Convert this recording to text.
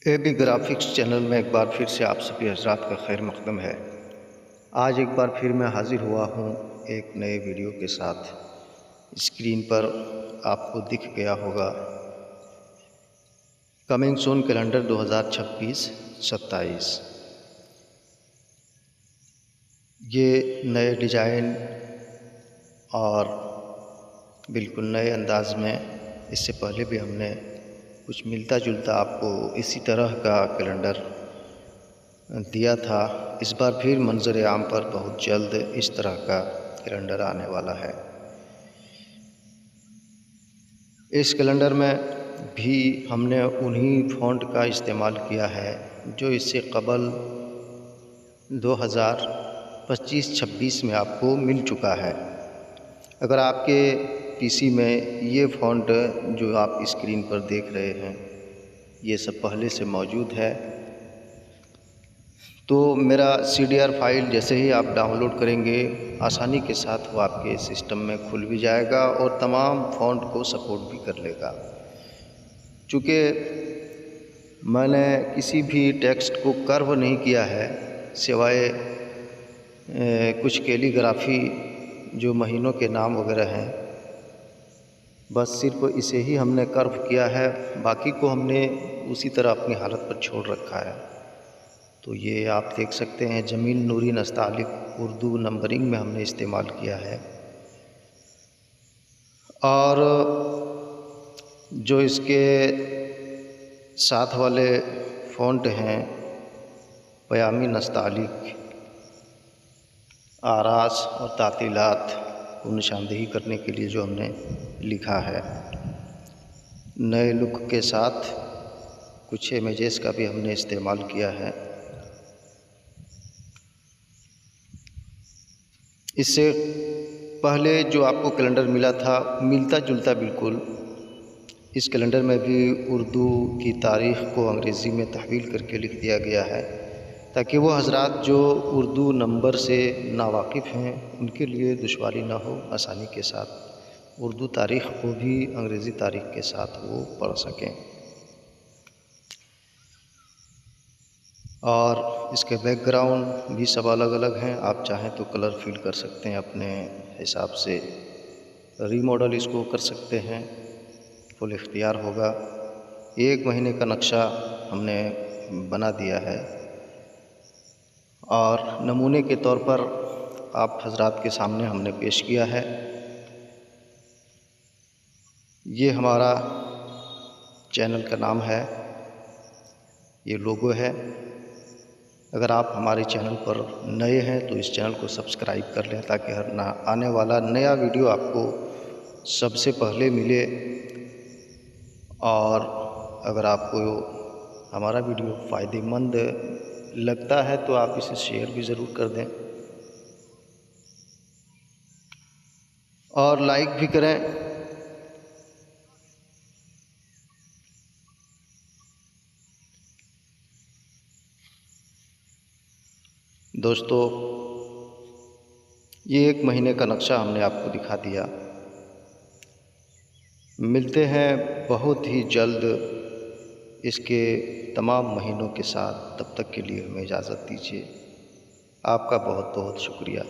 A B graphics channel में एक बार फिर से आप सभी हजरात का खैर मकदम है। आज एक बार फिर मैं हाज़िर हुआ हूँ एक नए वीडियो के साथ। स्क्रीन पर आपको दिख गया होगा कमिंग सून कैलेंडर 2026-27। ये नए डिज़ाइन और बिल्कुल नए अंदाज में इससे पहले भी हमने कुछ मिलता जुलता आपको इसी तरह का कैलेंडर दिया था। इस बार फिर मंजर आम पर बहुत जल्द इस तरह का कैलेंडर आने वाला है। इस कैलेंडर में भी हमने उन्हीं फ़ॉन्ट का इस्तेमाल किया है जो इससे कबल 2025-26 में आपको मिल चुका है। अगर आपके पीसी में ये फ़ॉन्ट जो आप स्क्रीन पर देख रहे हैं ये सब पहले से मौजूद है तो मेरा CDR फाइल जैसे ही आप डाउनलोड करेंगे आसानी के साथ वो आपके सिस्टम में खुल भी जाएगा और तमाम फ़ॉन्ट को सपोर्ट भी कर लेगा। चूँकि मैंने किसी भी टेक्स्ट को कर्व नहीं किया है सिवाय कुछ कैलीग्राफी जो महीनों के नाम वगैरह हैं, बस सिर्फ इसे ही हमने कर्व किया है, बाकी को हमने उसी तरह अपनी हालत पर छोड़ रखा है। तो ये आप देख सकते हैं जमील नूरी नस्तालिक उर्दू नंबरिंग में हमने इस्तेमाल किया है। और जो इसके साथ वाले फ़ॉन्ट हैं पयामी नस्तालिक, आरास और तातीलात को निशानदेही करने के लिए जो हमने लिखा है। नए लुक के साथ कुछ इमेजेस का भी हमने इस्तेमाल किया है। इससे पहले जो आपको कैलेंडर मिला था मिलता जुलता बिल्कुल इस कैलेंडर में भी उर्दू की तारीख़ को अंग्रेज़ी में तहवील करके लिख दिया गया है ताकि वो हजरात जो उर्दू नंबर से नावाकिफ़ हैं उनके लिए दुश्वारी ना हो, आसानी के साथ उर्दू तारीख़ को भी अंग्रेज़ी तारीख़ के साथ वो पढ़ सकें। और इसके बैकग्राउंड भी सब अलग अलग हैं, आप चाहें तो कलर फिल कर सकते हैं, अपने हिसाब से रीमॉडल इसको कर सकते हैं, फुल इख्तियार होगा। 1 महीने का नक्शा हमने बना दिया है और नमूने के तौर पर आप हजरात के सामने हमने पेश किया है। ये हमारा चैनल का नाम है, ये लोगो है। अगर आप हमारे चैनल पर नए हैं तो इस चैनल को सब्सक्राइब कर लें ताकि हर आने वाला नया वीडियो आपको सबसे पहले मिले। और अगर आपको हमारा वीडियो फ़ायदेमंद लगता है तो आप इसे शेयर भी ज़रूर कर दें और लाइक भी करें। दोस्तों, ये 1 महीने का नक्शा हमने आपको दिखा दिया। मिलते हैं बहुत ही जल्द इसके तमाम महीनों के साथ, तब तक के लिए हमें इजाज़त दीजिए। आपका बहुत बहुत शुक्रिया।